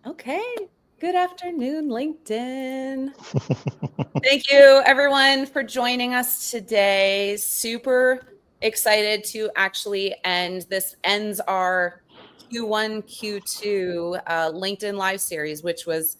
Okay. Good afternoon, LinkedIn. Thank you, everyone, for joining us today. Super excited to actually end. This ends our Q1, Q2 LinkedIn Live series, which was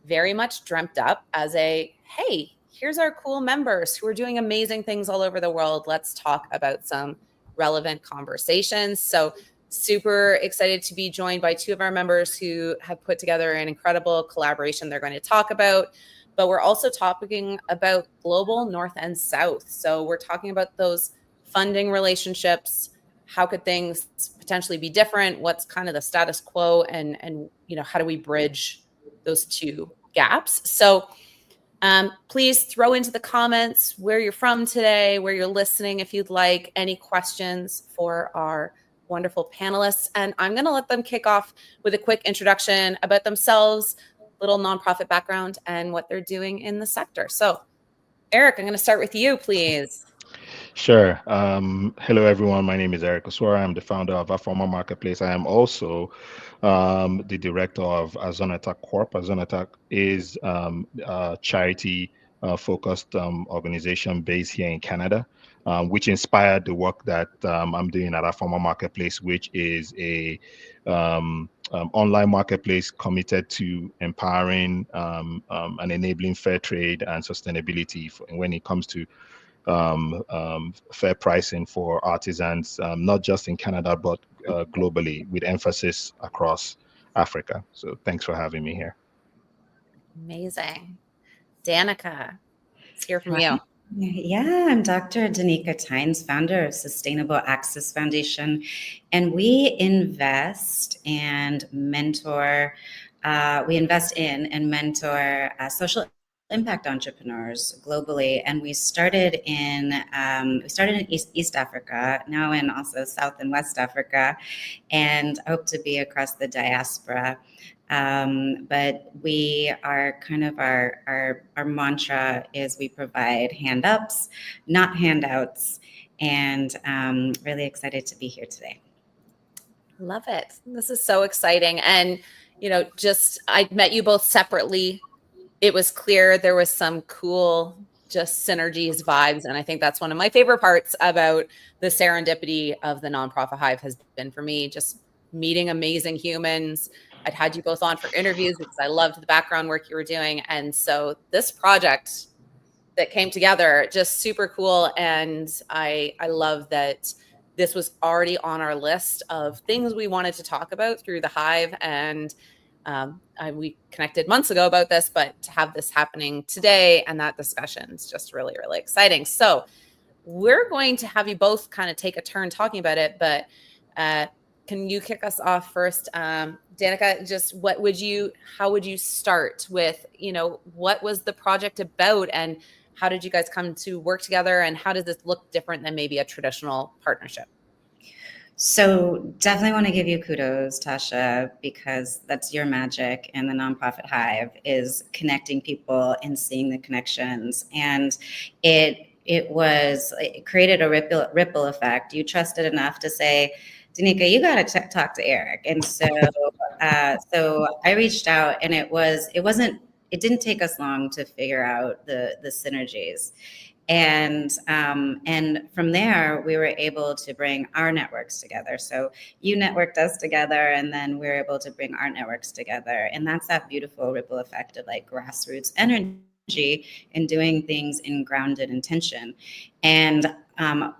very much dreamt up as a, hey, here's our cool members who are doing amazing things all over the world. Let's talk about some relevant conversations. So super excited to be joined by two of our members who have put together an incredible collaboration they're going to talk about. But we're also talking about global north and south. So we're talking about those funding relationships. How could things potentially be different? What's kind of the status quo, and how do we bridge those two gaps? So please throw into the comments where you're from today, where you're listening, if you'd like, any questions for our wonderful panelists. And I'm going to let them kick off with a quick introduction about themselves, little nonprofit background, and what they're doing in the sector. So Eric, I'm going to start with you, please. Sure. Hello, everyone. My name is Eric Oswara. I'm the founder of Afoma Marketplace. I am also the director of Azonata Corp. Azonata is a charity focused organization based here in Canada, which inspired the work that I'm doing at Afoma Marketplace, which is a online marketplace committed to empowering and enabling fair trade and sustainability when it comes to fair pricing for artisans, not just in Canada, but globally, with emphasis across Africa. So thanks for having me here. Amazing. Danica, let's hear from Hi. you. Yeah, I'm Dr. Danica Tynes, founder of Sustainable Access Foundation, and we invest in and mentor social impact entrepreneurs globally. And we started in East Africa, now in also South and West Africa, and hope to be across the diaspora. But we are kind of our mantra is we provide hand ups, not handouts, and really excited to be here today. Love it. This is so exciting. And, I met you both separately. It was clear there was some cool just synergies, vibes. And I think that's one of my favorite parts about the serendipity of the Nonprofit Hive has been for me, just meeting amazing humans. I'd had you both on for interviews because I loved the background work you were doing. And so this project that came together, just super cool. And I love that this was already on our list of things we wanted to talk about through the Hive. And we connected months ago about this, but to have this happening today and that discussion is just really, really exciting. So we're going to have you both kind of take a turn talking about it, but can you kick us off first? Danica, just how would you start with, what was the project about and how did you guys come to work together, and how does this look different than maybe a traditional partnership? So definitely want to give you kudos, Tasha, because that's your magic, and the Nonprofit Hive is connecting people and seeing the connections. And it created a ripple effect. You trusted enough to say, Danica, you got to talk to Eric. And so I reached out, and it didn't take us long to figure out the synergies. And from there, we were able to bring our networks together. So you networked us together, and then we were able to bring our networks together. And that's that beautiful ripple effect of like grassroots energy and doing things in grounded intention. And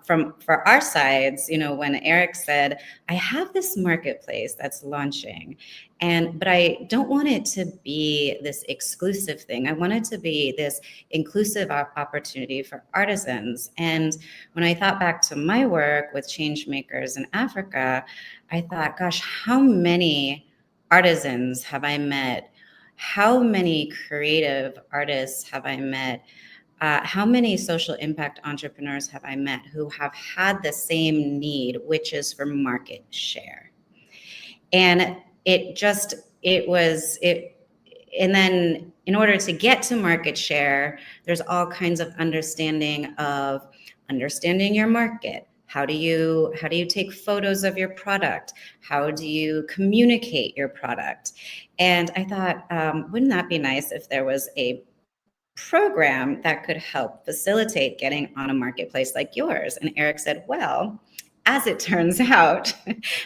for our sides, when Eric said, I have this marketplace that's launching, but I don't want it to be this exclusive thing. I want it to be this inclusive opportunity for artisans. And when I thought back to my work with change makers in Africa, I thought, gosh, how many artisans have I met? How many creative artists have I met? How many social impact entrepreneurs have I met who have had the same need, which is for market share? And and then in order to get to market share, there's all kinds of understanding your market, How do you take photos of your product? How do you communicate your product? And I thought, wouldn't that be nice if there was a program that could help facilitate getting on a marketplace like yours? And Eric said, well, as it turns out,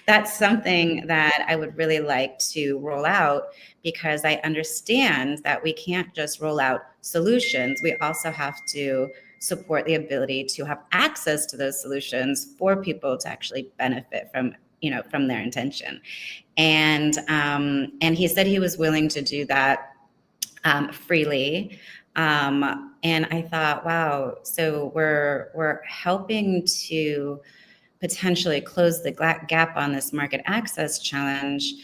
that's something that I would really like to roll out, because I understand that we can't just roll out solutions. We also have to support the ability to have access to those solutions for people to actually benefit from, from their intention. And he said he was willing to do that freely. And I thought, wow, so we're helping to potentially close the gap on this market access challenge,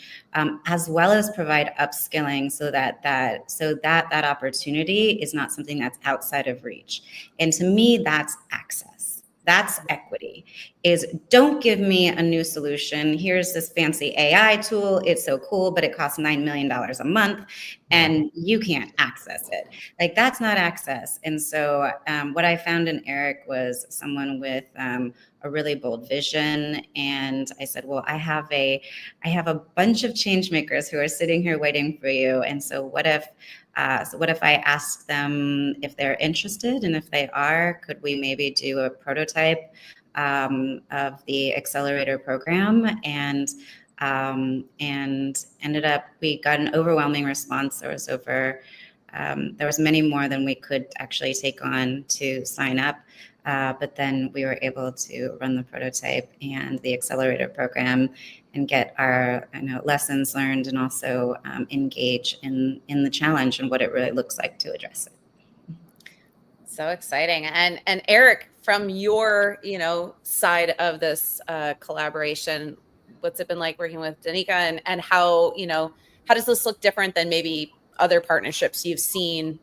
as well as provide upskilling, so that opportunity is not something that's outside of reach. And to me, that's access. That's equity. Is don't give me a new solution. Here's this fancy AI tool. It's so cool, but it costs $9 million a month and you can't access it. Like, that's not access. And so what I found in Eric was someone with a really bold vision. And I said, well, I have a bunch of change makers who are sitting here waiting for you. And so what if I ask them if they're interested? And if they are, could we maybe do a prototype of the accelerator program? And ended up, we got an overwhelming response. There was many more than we could actually take on to sign up. But then we were able to run the prototype and the accelerator program and get our lessons learned, and also engage in the challenge and what it really looks like to address it. So exciting. And Eric, from your side of this collaboration, what's it been like working with Danica, and how how does this look different than maybe other partnerships you've seen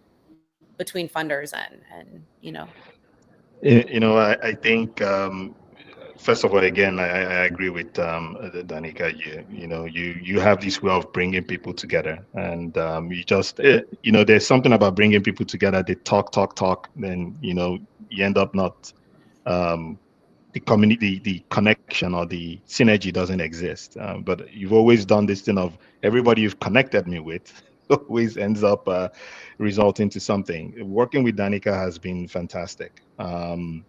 between funders and I think first of all, again, I agree with Danica. You have this way of bringing people together, and you just there's something about bringing people together. They talk, then you end up not the community, the connection or the synergy doesn't exist. But you've always done this thing of everybody you've connected me with always ends up resulting to something. Working with Danica has been fantastic. One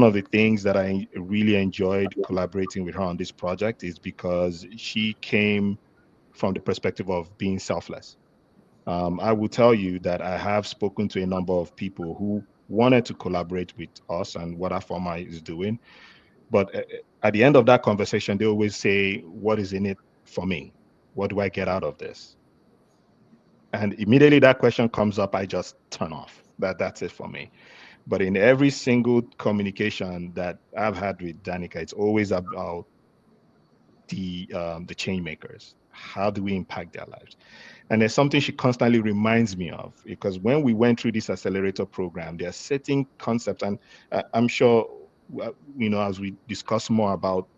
of the things that I really enjoyed collaborating with her on this project is because she came from the perspective of being selfless. I will tell you that I have spoken to a number of people who wanted to collaborate with us and what Afoma is doing. But at the end of that conversation, they always say, what is in it for me? What do I get out of this? And immediately that question comes up, I just turn off. That's it for me. But in every single communication that I've had with Danica, it's always about the change makers. How do we impact their lives? And there's something she constantly reminds me of, because when we went through this accelerator program, there are certain concepts, and I'm sure, as we discuss more about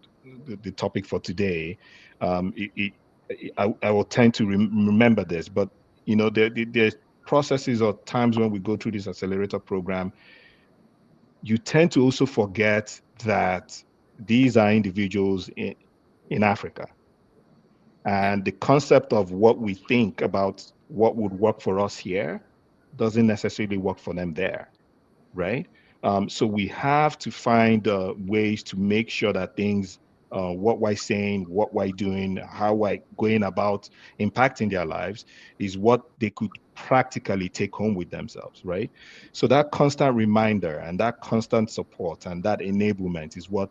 the topic for today, I will tend to remember this. But there's processes or times when we go through this accelerator program, you tend to also forget that these are individuals in Africa. And the concept of what we think about what would work for us here doesn't necessarily work for them there, right? So we have to find ways to make sure that things, what we're saying, what we're doing, how we're going about impacting their lives is what they could practically take home with themselves, right? So that constant reminder and that constant support and that enablement is what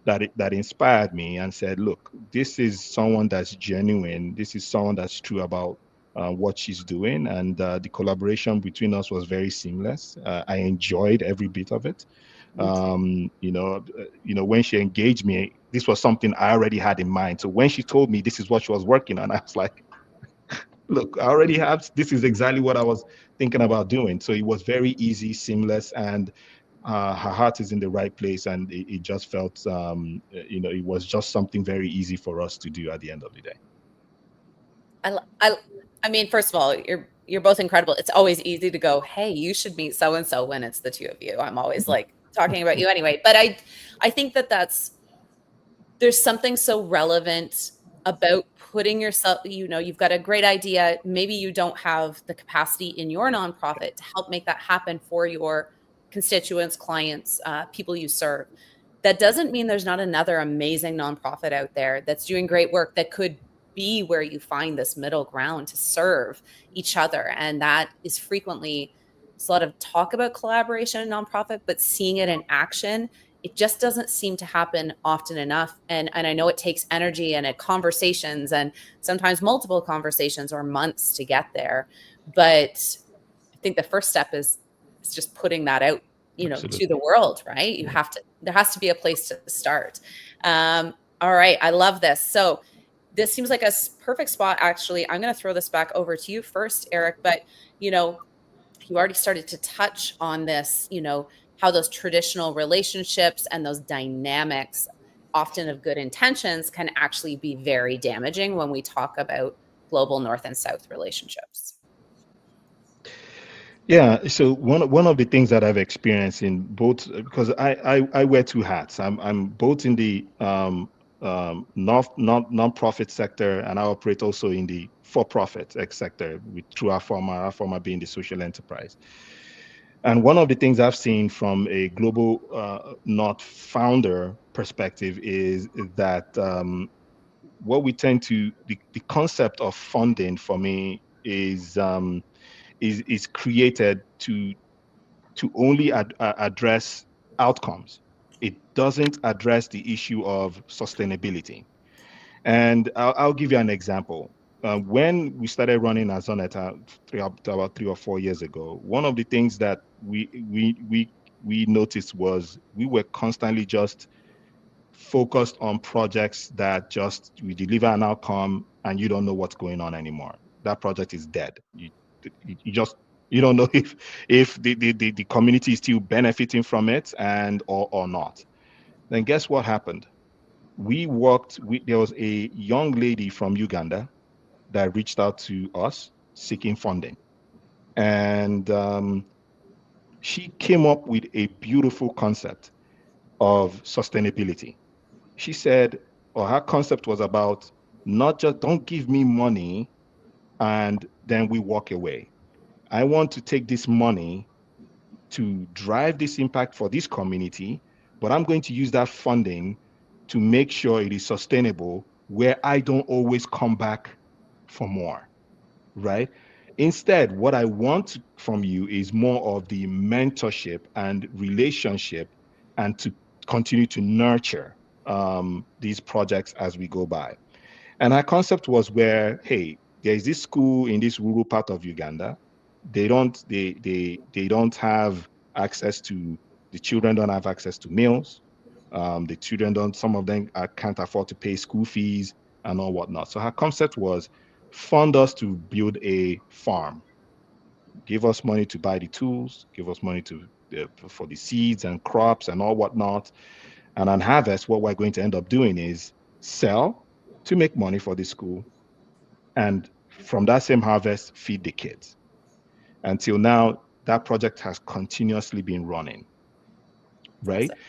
that inspired me and said, look, this is someone that's genuine. This is someone that's true about what she's doing, and the collaboration between us was very seamless. I enjoyed every bit of it. When she engaged me, this was something I already had in mind. So when she told me this is what she was working on, I was like, look, I already have, this is exactly what I was thinking about doing. So it was very easy, seamless, and her heart is in the right place. And it just felt, it was just something very easy for us to do at the end of the day. I mean, first of all, you're both incredible. It's always easy to go, hey, you should meet so and so when it's the two of you. I'm always like talking about you anyway. But I think that there's something so relevant about putting yourself, you've got a great idea. Maybe you don't have the capacity in your nonprofit to help make that happen for your constituents, clients, people you serve. That doesn't mean there's not another amazing nonprofit out there that's doing great work that could be where you find this middle ground to serve each other. And that is frequently, it's a lot of talk about collaboration in nonprofit, but seeing it in action, it just doesn't seem to happen often enough. And I know it takes energy and conversations, and sometimes multiple conversations or months to get there. But I think the first step is just putting that out, to the world, right? There has to be a place to start. All right. I love this. So this seems like a perfect spot. Actually, I'm going to throw this back over to you first, Eric, but you already started to touch on this, how those traditional relationships and those dynamics, often of good intentions, can actually be very damaging when we talk about global North and South relationships. Yeah, so one of the things that I've experienced in both, because I wear two hats. I'm both in the non-profit sector, and I operate also in the for-profit sector through our former being the social enterprise. And one of the things I've seen from a global not founder perspective is that what we tend to the concept of funding for me is created to only address outcomes. It doesn't address the issue of sustainability. And I'll give you an example. When we started running Azoneta about 3 or 4 years ago, one of the things that we noticed was we were constantly just focused on projects that just we deliver an outcome and you don't know what's going on anymore. That project is dead. You just you don't know if the community is still benefiting from it and or not. Then guess what happened? There was a young lady from Uganda that reached out to us seeking funding. And she came up with a beautiful concept of sustainability. She said, or her concept was about not just don't give me money and then we walk away. I want to take this money to drive this impact for this community, but I'm going to use that funding to make sure it is sustainable where I don't always come back for more, right? Instead, what I want from you is more of the mentorship and relationship and to continue to nurture these projects as we go by. And our concept was where, hey, there is this school in this rural part of Uganda. They don't have access to the children don't have access to meals. The children don't. Some of them can't afford to pay school fees and all whatnot. So her concept was fund us to build a farm. Give us money to buy the tools. Give us money to for the seeds and crops and all whatnot. And on harvest, what we're going to end up doing is sell to make money for the school, and from that same harvest, feed the kids. Until now, that project has continuously been running, right? Awesome.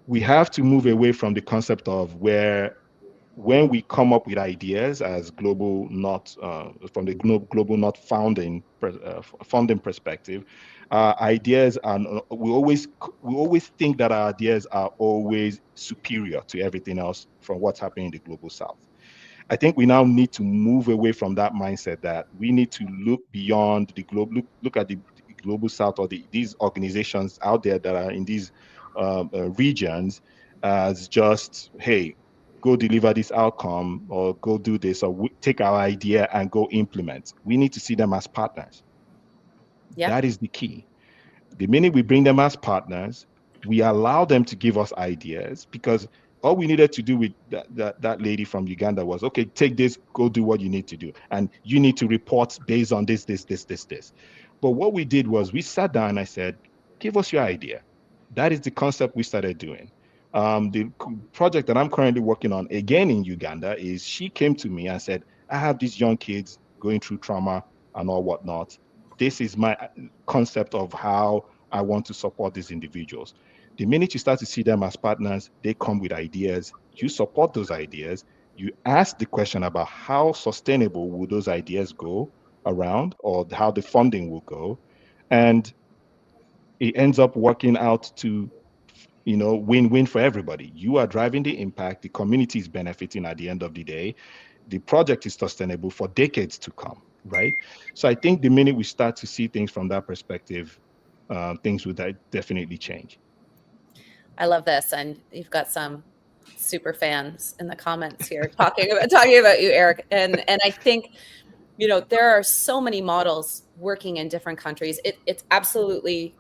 We have to move away from the concept of where when we come up with ideas as global not from the global not funding perspective, ideas and we always think that our ideas are always superior to everything else from what's happening in the global south. I think we now need to move away from that mindset that we need to look beyond the globe, look at the global south or these organizations out there that are in these regions as just, hey, go deliver this outcome or go do this or take our idea and go implement. We need to see them as partners. Yeah. That is the key. The minute we bring them as partners, we allow them to give us ideas because all we needed to do with that lady from Uganda was, okay, take this, go do what you need to do. And you need to report based on this. But what we did was we sat down and I said, give us your idea. That is the concept we started doing. The project that I'm currently working on again in Uganda is she came to me and said, I have these young kids going through trauma. and all whatnot. This is my concept of how I want to support these individuals. The minute you start to see them as partners, they come with ideas. You support those ideas. You ask the question about how sustainable will those ideas go around, or how the funding will go. And it ends up working out to, win-win for everybody. You are driving the impact, the community is benefiting at the end of the day. The project is sustainable for decades to come, right? So I think the minute we start to see things from that perspective, things would definitely change. I love this, and you've got some super fans in the comments here talking about you, Eric. And I think, there are so many models working in different countries. It's absolutely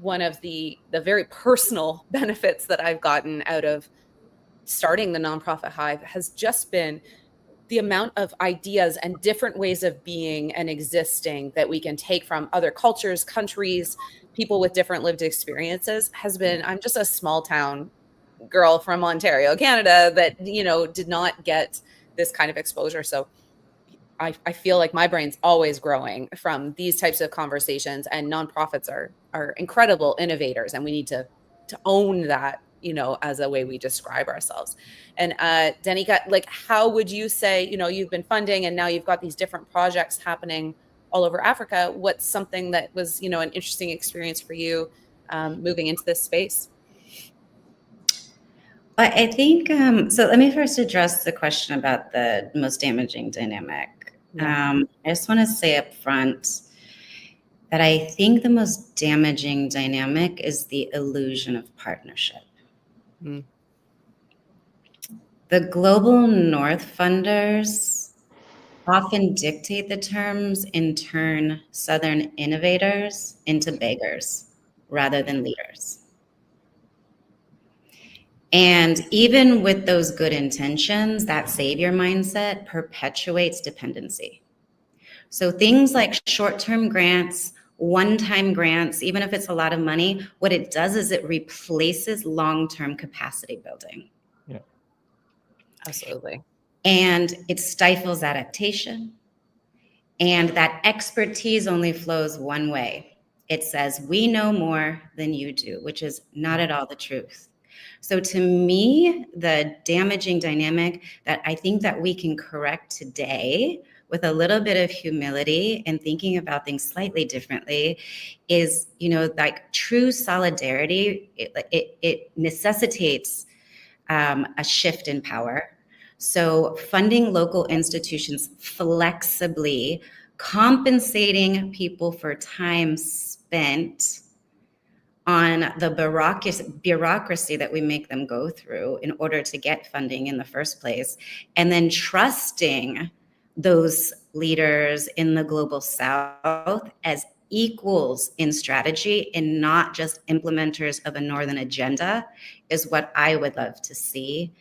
one of the very personal benefits that I've gotten out of starting the nonprofit hive has just been the amount of ideas and different ways of being and existing that we can take from other cultures, countries, people with different lived experiences has been. I'm just a small town girl from Ontario, Canada, that, did not get this kind of exposure. So I feel like my brain's always growing from these types of conversations, and nonprofits are incredible innovators, and we need to own that, as a way we describe ourselves. And Danica, like, how would you say, you've been funding and now you've got these different projects happening all over Africa. What's something that was, an interesting experience for you moving into this space? But I think, so let me first address the question about the most damaging dynamic. Yeah. I just want to say up front that I think the most damaging dynamic is the illusion of partnership. Mm. The global North funders often dictate the terms and turn Southern innovators into beggars rather than leaders. And even with those good intentions, that savior mindset perpetuates dependency. So things like short-term grants, one-time grants, even if it's a lot of money, what it does is it replaces long-term capacity building. Yeah, absolutely. And it stifles adaptation. And that expertise only flows one way. It says, we know more than you do, which is not at all the truth. So to me, the damaging dynamic that I think that we can correct today with a little bit of humility and thinking about things slightly differently is, like true solidarity. It necessitates a shift in power. So funding local institutions flexibly, compensating people for time spent on the bureaucracy that we make them go through in order to get funding in the first place, and then trusting those leaders in the global South as equals in strategy and not just implementers of a Northern agenda is what I would love to see.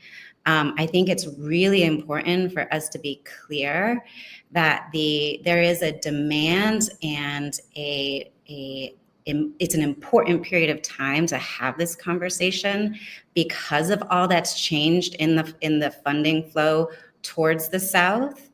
I think it's really important for us to be clear that there is a demand and it's an important period of time to have this conversation because of all that's changed in the funding flow towards the South.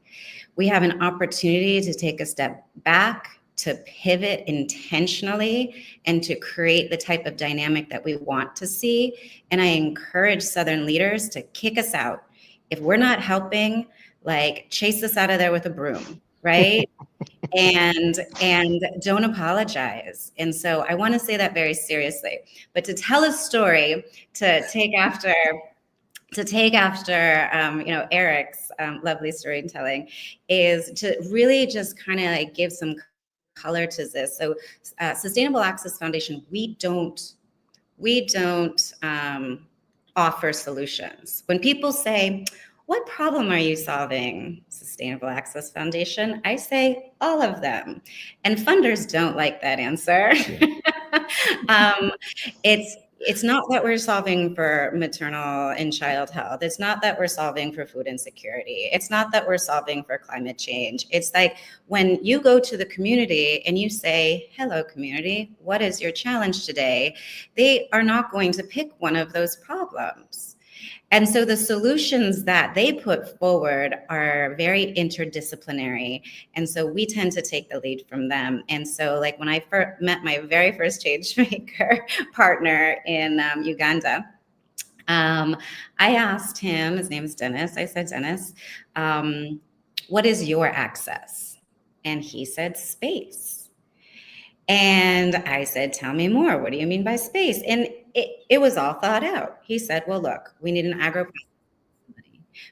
We have an opportunity to take a step back, to pivot intentionally, and to create the type of dynamic that we want to see. And I encourage Southern leaders to kick us out. If we're not helping, like, chase us out of there with a broom, right? and don't apologize. And so I want to say that very seriously. But to tell a story, to take after Eric's lovely storytelling, is to really just kind of like give some color to this. So Sustainable Access Foundation, we don't offer solutions. When people say, what problem are you solving, Sustainable Access Foundation? I say all of them. And funders don't like that answer. It's not that we're solving for maternal and child health. It's not that we're solving for food insecurity. It's not that we're solving for climate change. It's like when you go to the community and you say, hello, community, what is your challenge today? They are not going to pick one of those problems. And so the solutions that they put forward are very interdisciplinary. And so we tend to take the lead from them. And so like when I met my very first change maker partner in Uganda, I asked him, his name is Dennis. I said, Dennis, what is your access? And he said, space. And I said, tell me more. What do you mean by space? And it was all thought out. He said, well, look, we need an agro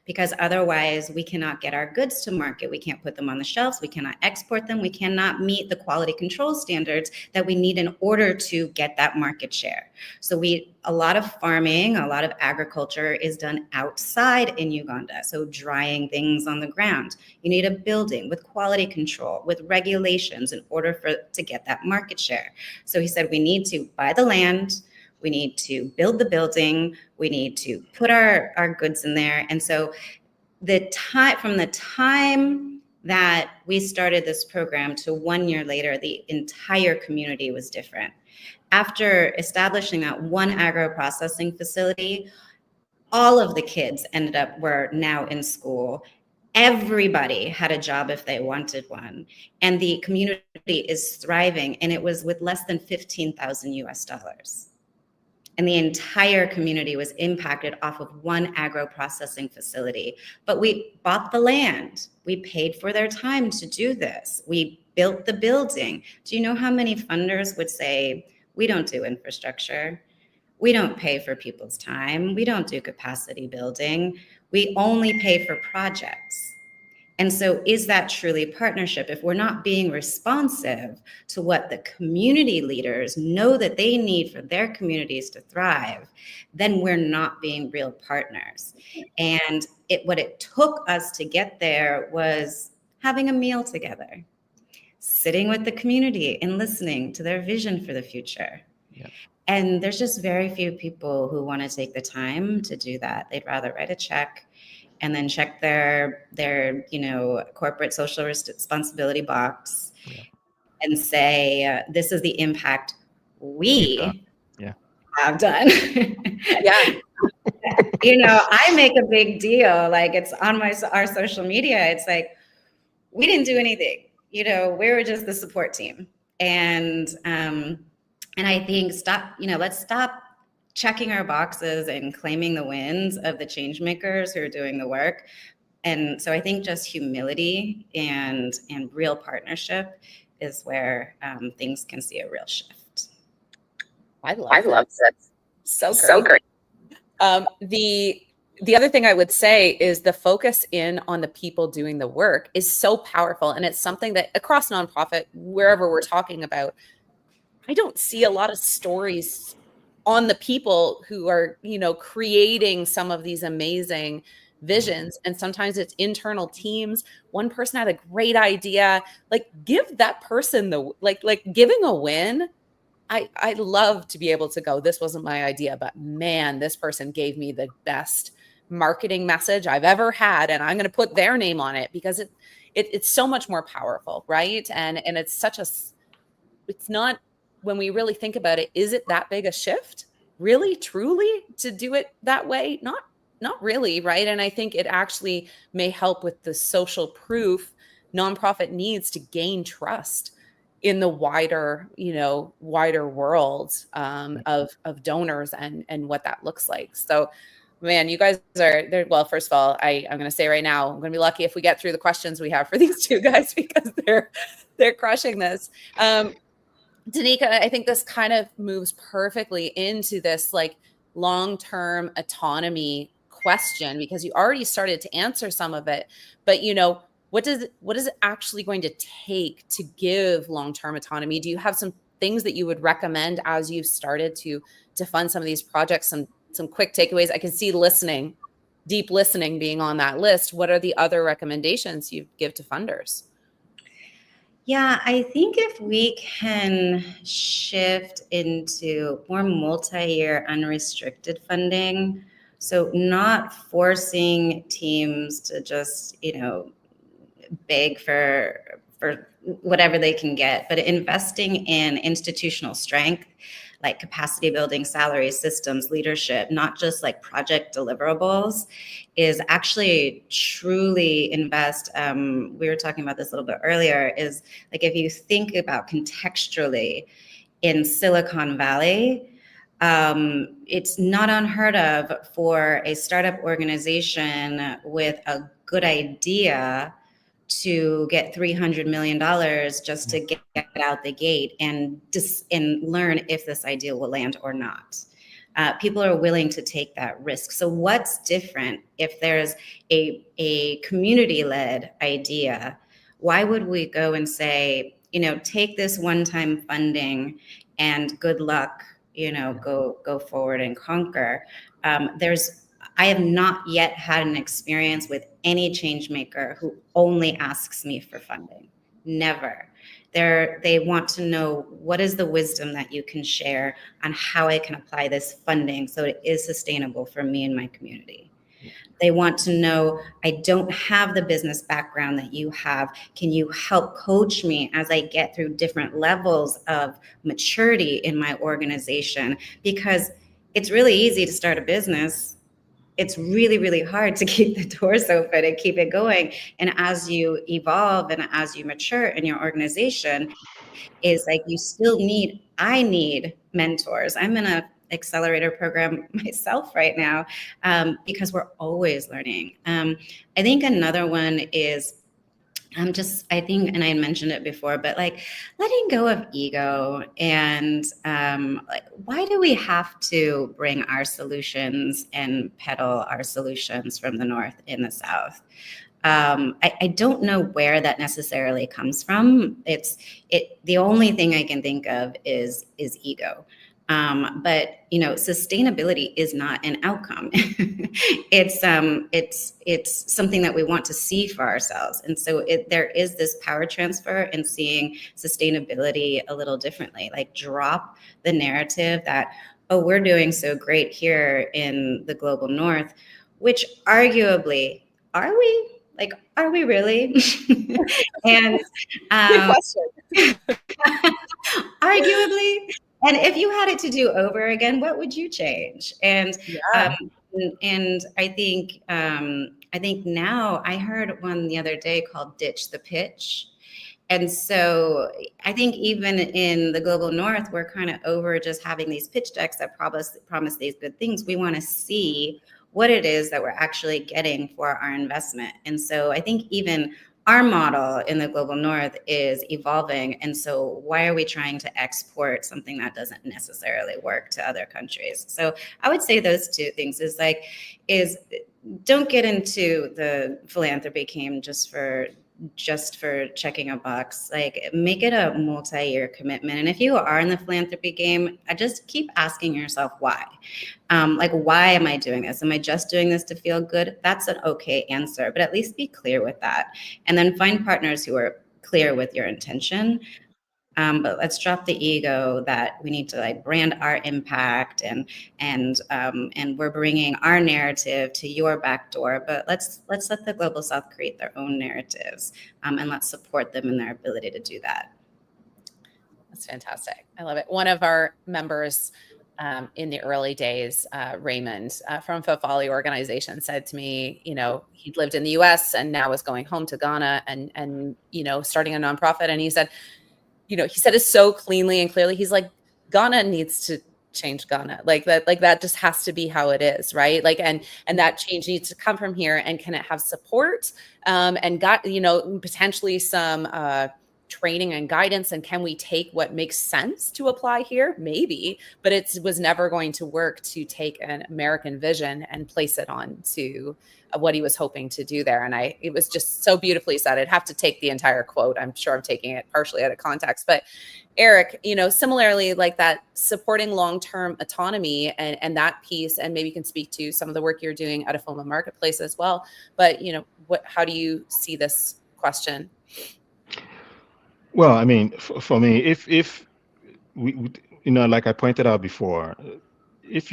because otherwise we cannot get our goods to market. We can't put them on the shelves. We cannot export them. We cannot meet the quality control standards that we need in order to get that market share. So a lot of farming, a lot of agriculture is done outside in Uganda. So drying things on the ground. You need a building with quality control, with regulations in order to get that market share. So he said, we need to buy the land. We need to build the building. We need to put our goods in there. And so from the time that we started this program to 1 year later, the entire community was different. After establishing that one agro-processing facility, all of the kids were now in school. Everybody had a job if they wanted one. And the community is thriving. And it was with less than 15,000 US dollars. And the entire community was impacted off of one agro-processing facility. But we bought the land. We paid for their time to do this. We built the building. Do you know how many funders would say, we don't do infrastructure. We don't pay for people's time. We don't do capacity building. We only pay for projects. And so is that truly partnership? If we're not being responsive to what the community leaders know that they need for their communities to thrive, then we're not being real partners. And what it took us to get there was having a meal together, sitting with the community and listening to their vision for the future. Yeah. And there's just very few people who want to take the time to do that. They'd rather write a check and then check their corporate social responsibility box and say, this is the impact we have done. I make a big deal, like it's on our social media. It's like, we didn't do anything. We were just the support team. And I think let's stop checking our boxes and claiming the wins of the change makers who are doing the work. And so I think just humility and real partnership is where things can see a real shift. I love that. So great. The other thing I would say is the focus in on the people doing the work is so powerful. And it's something that across nonprofit, wherever we're talking about, I don't see a lot of stories on the people who are, creating some of these amazing visions. And sometimes it's internal teams. One person had a great idea, give that person giving a win. I love to be able to go, this wasn't my idea, but man, this person gave me the best marketing message I've ever had. And I'm going to put their name on it because it's so much more powerful. Right. And it's it's not, when we really think about it, is it that big a shift? Really, truly, to do it that way? Not really, right? And I think it actually may help with the social proof nonprofit needs to gain trust in the wider world of donors and what that looks like. So, man, you guys are there. Well, first of all, I'm going to say right now, I'm going to be lucky if we get through the questions we have for these two guys because they're crushing this. Danica, I think this kind of moves perfectly into this long-term autonomy question because you already started to answer some of it, but what is it actually going to take to give long-term autonomy? Do you have some things that you would recommend as you've started to fund some of these projects? Some quick takeaways. I can see deep listening being on that list. What are the other recommendations you give to funders? Yeah, I think if we can shift into more multi-year unrestricted funding, so not forcing teams to just, beg for whatever they can get, but investing in institutional strength, like capacity building, salary, systems, leadership, not just like project deliverables, is actually truly invest. We were talking about this a little bit earlier, is like if you think about contextually in Silicon Valley, it's not unheard of for a startup organization with a good idea to get $300 million just to get out the gate and learn if this idea will land or not. People are willing to take that risk. So what's different if there's a community-led idea? Why would we go and say, take this one-time funding and good luck, go forward and conquer? I have not yet had an experience with any change maker who only asks me for funding. Never. They want to know, what is the wisdom that you can share on how I can apply this funding so it is sustainable for me and my community. They want to know, I don't have the business background that you have. Can you help coach me as I get through different levels of maturity in my organization? Because it's really easy to start a business. It's really, really hard to keep the doors open and keep it going. And as you evolve and as you mature in your organization, is like I need mentors. I'm in a accelerator program myself right now, because we're always learning. I think another one is I think, and I mentioned it before, but like letting go of ego and like, why do we have to bring our solutions and peddle our solutions from the North in the South? I don't know where that necessarily comes from. The only thing I can think of is ego. But sustainability is not an outcome. It's something that we want to see for ourselves, and so there is this power transfer in seeing sustainability a little differently. Like, drop the narrative that, oh, we're doing so great here in the global North, which arguably, are we? Like, are we really? And Good question. arguably. And if you had it to do over again, what would you change? And and I think now, I heard one the other day called "Ditch the Pitch." And so I think even in the global North, we're kind of over just having these pitch decks that promise these good things. We want to see what it is that we're actually getting for our investment. And so I think even our model in the global North is evolving. And so why are we trying to export something that doesn't necessarily work to other countries? So I would say those two things is don't get into the philanthropy game just for checking a box. Like, make it a multi-year commitment. And if you are in the philanthropy game, I just keep asking yourself why. Like, why am I doing this? Am I just doing this to feel good? That's an okay answer, but at least be clear with that. And then find partners who are clear with your intention. But let's drop the ego that we need to like brand our impact and we're bringing our narrative to your back door. But let's let the global South create their own narratives, and let's support them in their ability to do that. That's fantastic. I love it. One of our members in the early days, Raymond from Fafali organization, said to me, he'd lived in the US and now was going home to Ghana and starting a nonprofit. And he said it so cleanly and clearly. He's like, Ghana needs to change Ghana. Like that just has to be how it is, right? Like, and that change needs to come from here. And can it have support and got, potentially some training and guidance? And can we take what makes sense to apply here? Maybe, but it was never going to work to take an American vision and place it on to what he was hoping to do there. And it was just so beautifully said. I'd have to take the entire quote. I'm sure I'm taking it partially out of context, but Eric, similarly, like that, supporting long-term autonomy and that piece, and maybe you can speak to some of the work you're doing at a FOMA marketplace as well. But, how do you see this question? Well, I mean, for me, if we, like I pointed out before, if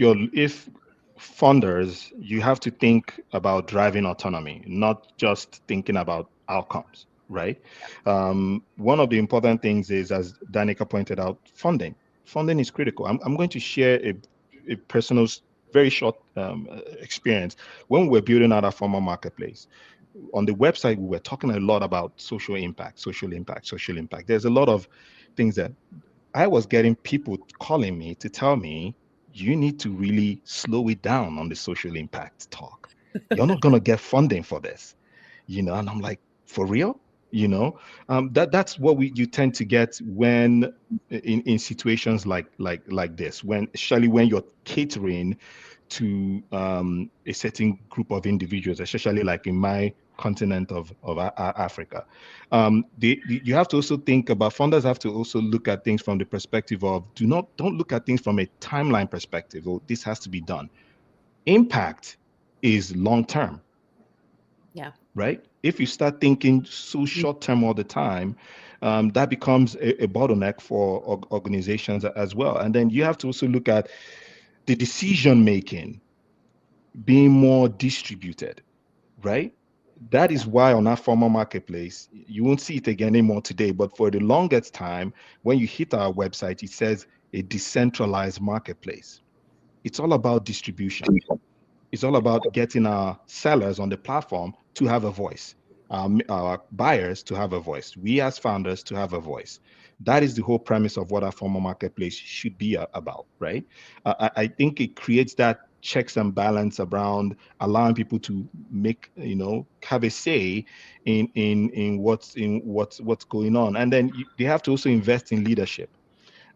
funders, you have to think about driving autonomy, not just thinking about outcomes, right? One of the important things is, as Danica pointed out, funding. funding is critical. I'm going to share a personal, very short experience. When we were building out our former marketplace, on the website, we were talking a lot about social impact, social impact, social impact. There's a lot of things that I was getting people calling me to tell me, you need to really slow it down on the social impact talk. You're not going to get funding for this, and I'm like, for real? That's what you tend to get when in situations like this, when especially when you're catering to a certain group of individuals, especially like in my continent of Africa. You have to also think about, funders have to also look at things from the perspective of, don't look at things from a timeline perspective. Oh, this has to be done. Impact is long term. Yeah. Right? If you start thinking so short term all the time, that becomes a bottleneck for organizations as well. And then you have to also look at the decision making being more distributed, right? That is why on our former marketplace, you won't see it again anymore today, but for the longest time, when you hit our website, it says a decentralized marketplace. It's all about distribution. It's all about getting our sellers on the platform to have a voice, our buyers to have a voice, we as founders to have a voice. That is the whole premise of what our formal marketplace should be about, right? I think it creates that checks and balance around allowing people to make, have a say in what's going on, and then they have to also invest in leadership.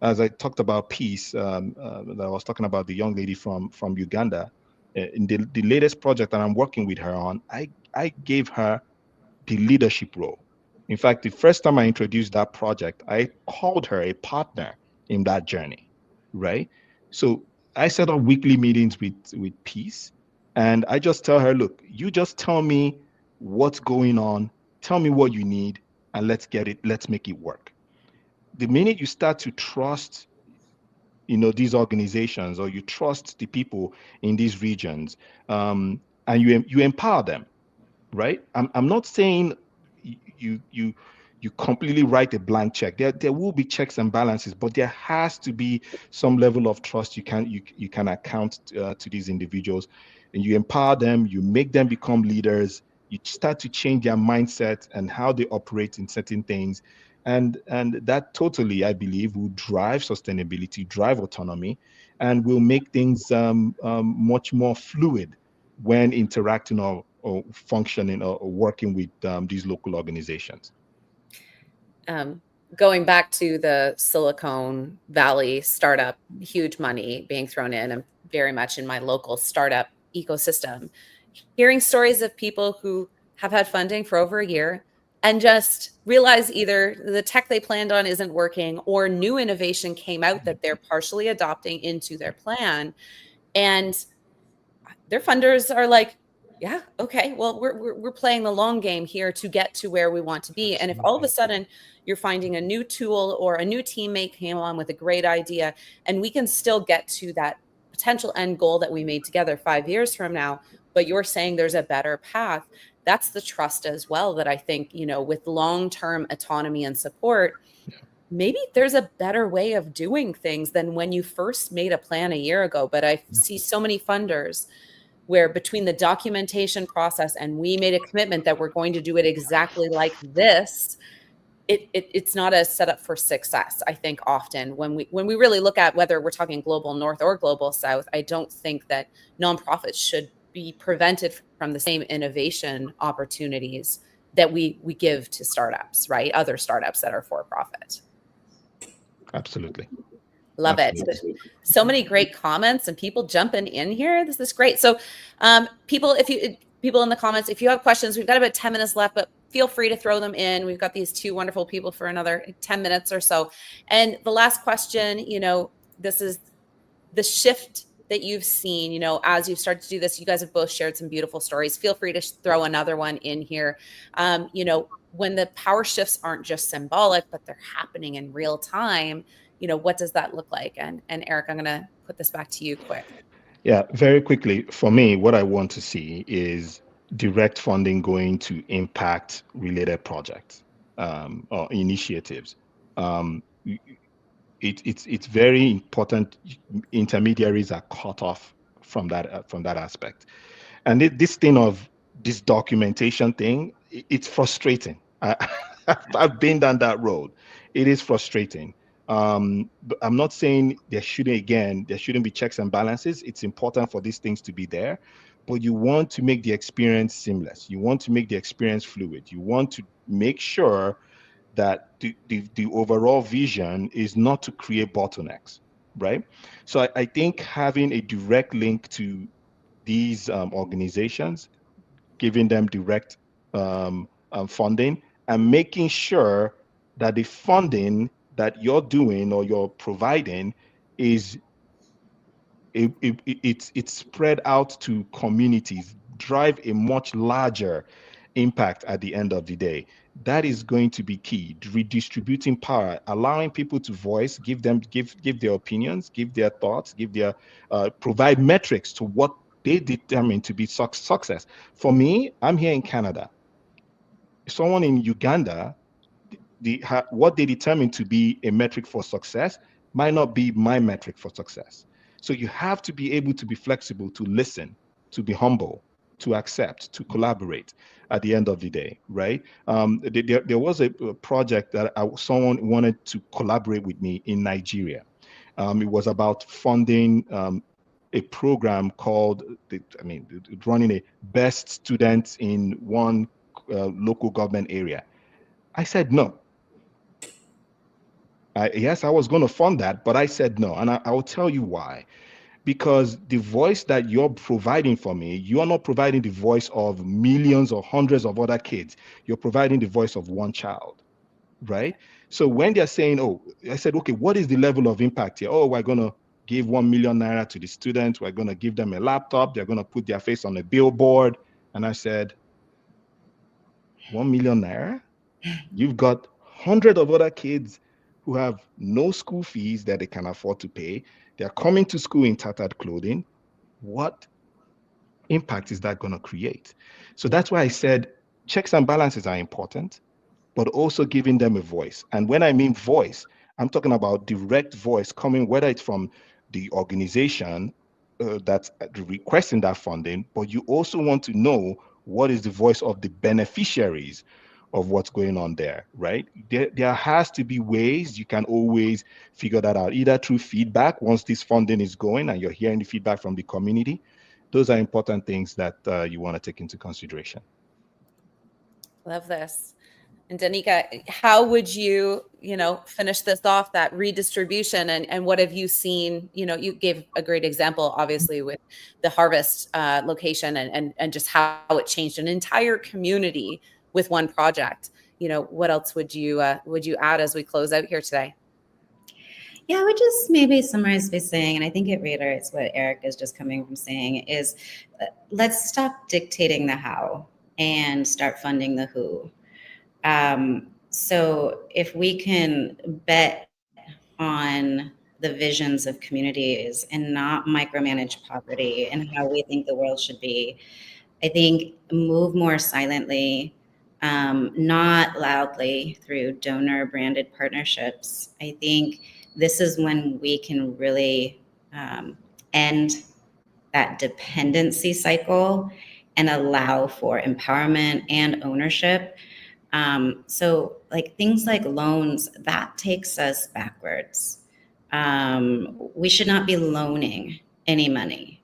As I talked about peace, that I was talking about the young lady from Uganda, in the latest project that I'm working with her on, I gave her the leadership role. In fact, the first time I introduced that project, I called her a partner in that journey, right? So I set up weekly meetings with Peace, and I just tell her, look, you just tell me what's going on, tell me what you need, and let's make it work. The minute you start to trust these organizations, or you trust the people in these regions, and you empower them, right? I'm not saying you completely write a blank check. There will be checks and balances, but there has to be some level of trust. You can account to these individuals, and you empower them, you make them become leaders, you start to change their mindset and how they operate in certain things. And that totally, I believe, will drive sustainability, drive autonomy, and will make things much more fluid when interacting or functioning or working with these local organizations. Going back to the Silicon Valley startup, huge money being thrown in, and very much in my local startup ecosystem, hearing stories of people who have had funding for over a year and just realize either the tech they planned on isn't working, or new innovation came out that they're partially adopting into their plan. And their funders are like, yeah, okay, well, we're playing the long game here to get to where we want to be. And if all of a sudden you're finding a new tool or a new teammate came on with a great idea, and we can still get to that potential end goal that we made together 5 years from now, but you're saying there's a better path, that's the trust as well that I think, with long-term autonomy and support, maybe there's a better way of doing things than when you first made a plan a year ago. But I see so many funders where between the documentation process and we made a commitment that we're going to do it exactly like this, it's not a setup for success. I think often when we really look at whether we're talking global north or global south, I don't think that nonprofits should be prevented from the same innovation opportunities that we give to startups, right? Other startups that are for profit. Absolutely. Love Absolutely. it. So many great comments and people jumping in here. This is great. So people in the comments, if you have questions, we've got about 10 minutes left, but feel free to throw them in. We've got these two wonderful people for another 10 minutes or so. And the last question, this is the shift that you've seen, as you've started to do this. You guys have both shared some beautiful stories. Feel free to throw another one in here. When the power shifts aren't just symbolic, but they're happening in real time, what does that look like? And Eric, I'm going to put this back to you quick. Yeah, very quickly. For me, what I want to see is direct funding going to impact related projects or initiatives. it's very important. Intermediaries are cut off from that aspect. And this thing of this documentation thing, it's frustrating. I've been down that road. It is frustrating. But I'm not saying there shouldn't be checks and balances. It's important for these things to be there, but you want to make the experience seamless. You want to make the experience fluid. You want to make sure that the overall vision is not to create bottlenecks, right? So I think having a direct link to these organizations, giving them direct funding, and making sure that the funding that you're doing or you're providing is it's spread out to communities, drive a much larger impact at the end of the day. That is going to be key. Redistributing power, allowing people to voice, give their opinions, give their thoughts, give their provide metrics to what they determine to be success. For me, I'm here in Canada. Someone in Uganda, what they determine to be a metric for success might not be my metric for success. So you have to be able to be flexible, to listen, to be humble, to accept, to collaborate at the end of the day, right? There was a project that someone wanted to collaborate with me in Nigeria. It was about funding a program called, running a best students in one local government area. I said no. Yes, I was going to fund that, but I said no. And I will tell you why. Because the voice that you're providing for me, you're not providing the voice of millions or hundreds of other kids. You're providing the voice of one child, right? So when they're saying, oh, I said, okay, what is the level of impact here? Oh, we're going to give 1 million naira to the students. We're going to give them a laptop. They're going to put their face on a billboard. And I said, 1 million naira? You've got hundreds of other kids who have no school fees that they can afford to pay. They're coming to school in tattered clothing. What impact is that going to create? So that's why I said checks and balances are important, but also giving them a voice. And when I mean voice, I'm talking about direct voice coming, whether it's from the organization that's requesting that funding, but you also want to know what is the voice of the beneficiaries of what's going on there, right? There has to be ways you can always figure that out, either through feedback once this funding is going and you're hearing the feedback from the community. Those are important things that you want to take into consideration. Love this. And Danica, how would you, finish this off, that redistribution, and what have you seen? You gave a great example, obviously, with the Harvest location and just how it changed an entire community with one project. What else would you add as we close out here today? Yeah, I would just maybe summarize by saying, and I think it reiterates what Eric is just coming from saying, is let's stop dictating the how and start funding the who. So if we can bet on the visions of communities and not micromanage poverty and how we think the world should be, I think move more silently, not loudly through donor branded partnerships. I think this is when we can really end that dependency cycle and allow for empowerment and ownership. So like things like loans, that takes us backwards. We should not be loaning any money,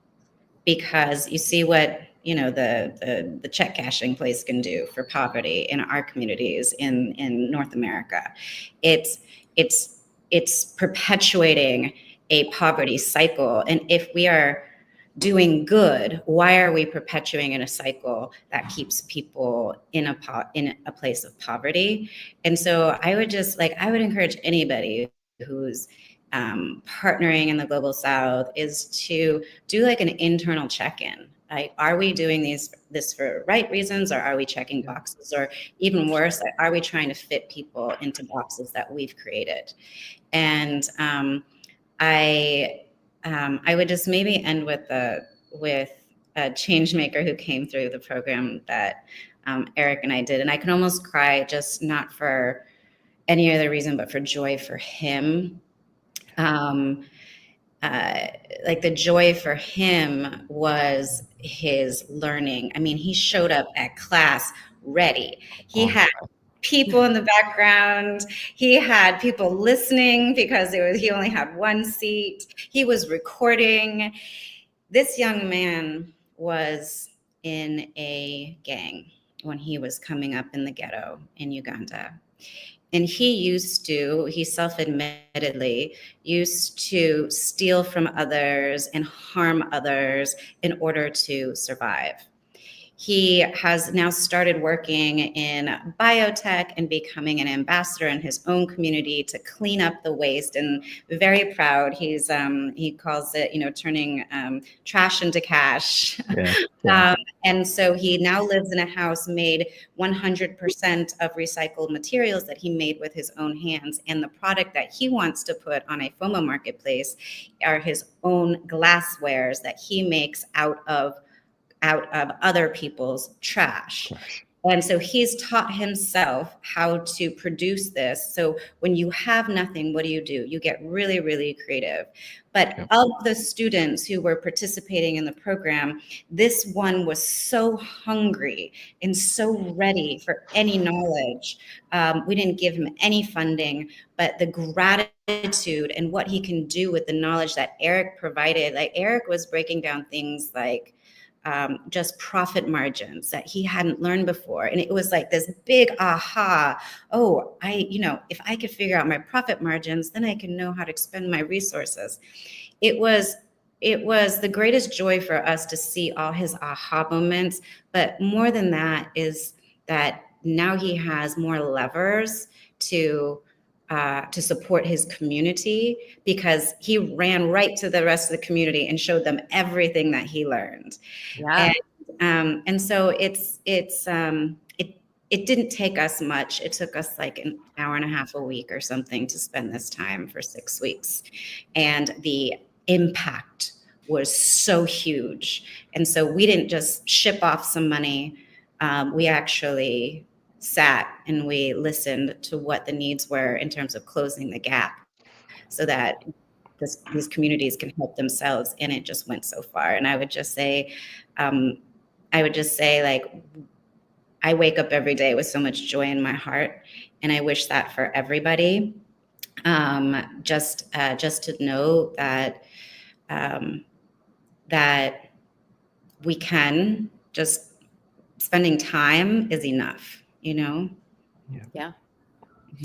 because you see what the check cashing place can do for poverty in our communities in North America. It's perpetuating a poverty cycle. And if we are doing good, why are we perpetuating in a cycle that keeps people in a place of poverty? And so I would encourage anybody who's partnering in the global South is to do like an internal check-in. Like, are we doing this for right reasons, or are we checking boxes? Or even worse, are we trying to fit people into boxes that we've created? And I would just maybe end with a change maker who came through the program that Eric and I did. And I can almost cry, just not for any other reason, but for joy for him. Like the joy for him was his learning. I mean, he showed up at class ready. He had people in the background. He had people listening because he only had one seat. He was recording. This young man was in a gang when he was coming up in the ghetto in Uganda. And he self-admittedly used to steal from others and harm others in order to survive. He has now started working in biotech and becoming an ambassador in his own community to clean up the waste, and very proud. He calls it, turning trash into cash. Yeah. And so he now lives in a house made 100% of recycled materials that he made with his own hands. And the product that he wants to put on a FOMO marketplace are his own glasswares that he makes out of other people's trash. And so he's taught himself how to produce this. So when you have nothing, what do? You get really, really creative. But of the students who were participating in the program, this one was so hungry and so ready for any knowledge. We didn't give him any funding, but the gratitude and what he can do with the knowledge that Eric provided. Like, Eric was breaking down things like just profit margins that he hadn't learned before. And it was like this big aha. Oh, if I could figure out my profit margins, then I can know how to expend my resources. It was the greatest joy for us to see all his aha moments. But more than that is that now he has more levers to support his community, because he ran right to the rest of the community and showed them everything that he learned. Yeah. And so it didn't take us much. It took us like an hour and a half a week or something to spend this time for 6 weeks. And the impact was so huge. And so we didn't just ship off some money. We actually sat and we listened to what the needs were in terms of closing the gap, so that these communities can help themselves. And it just went so far. And I would just say, like, I wake up every day with so much joy in my heart, and I wish that for everybody. Just to know that that we can just spending time is enough. Yeah.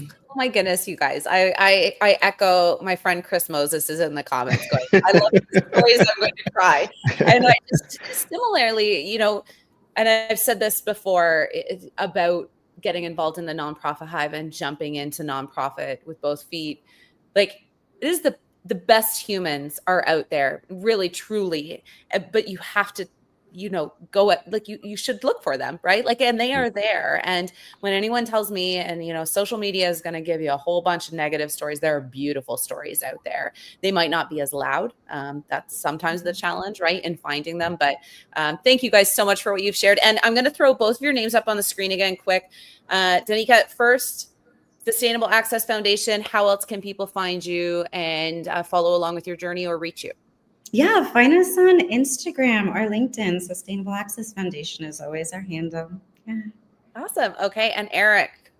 Oh my goodness, you guys. I echo my friend Chris Moses is in the comments going, I love the stories, I'm going to cry. And I just similarly, and I've said this before about getting involved in the nonprofit hive and jumping into nonprofit with both feet. Like, it is the best humans are out there, really, truly. But you have to, go at, like, you should look for them, right? Like, and they are there. And when anyone tells me, and social media is going to give you a whole bunch of negative stories, there are beautiful stories out there. They might not be as loud. That's sometimes the challenge, right, in finding them. But thank you guys so much for what you've shared. And I'm going to throw both of your names up on the screen again quick. Danica, first, Sustainable Access Foundation, how else can people find you and follow along with your journey or reach you? Yeah, find us on Instagram or LinkedIn. Sustainable Access Foundation is always our handle. Yeah. Awesome. Okay. And Eric,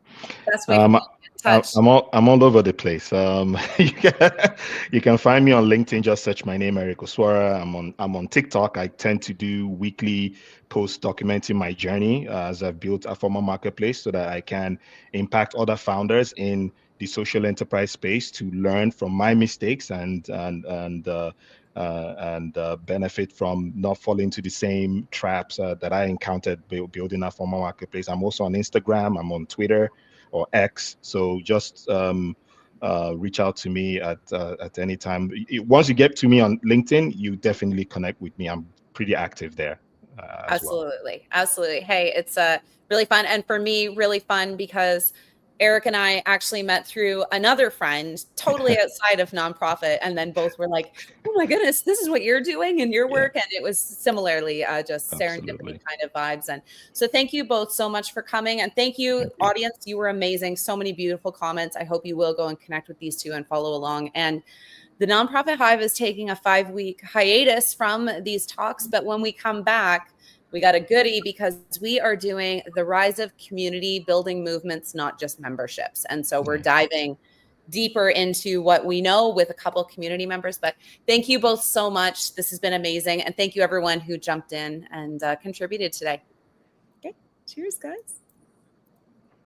best way for touch. I'm all over the place. You can find me on LinkedIn. Just search my name, Eric Oswara. I'm on TikTok. I tend to do weekly posts documenting my journey as I've built a formal marketplace so that I can impact other founders in the social enterprise space to learn from my mistakes and benefit from not falling into the same traps that I encountered building a formal marketplace. I'm also on Instagram. I'm on Twitter or X. So just reach out to me at any time. Once you get to me on LinkedIn, you definitely connect with me. I'm pretty active there. Absolutely. Absolutely. Hey, it's really fun. And for me, really fun because Eric and I actually met through another friend totally outside of nonprofit. And then both were like, oh my goodness, this is what you're doing in your work. And it was similarly just serendipity kind of vibes. And so thank you both so much for coming. And thank you, audience. You were amazing. So many beautiful comments. I hope you will go and connect with these two and follow along. And The Nonprofit Hive is taking a 5-week hiatus from these talks, but when we come back, we got a goodie because we are doing the rise of community building movements, not just memberships. And so we're diving deeper into what we know with a couple of community members. But thank you both so much. This has been amazing. And thank you everyone who jumped in and contributed today. Okay, cheers, guys.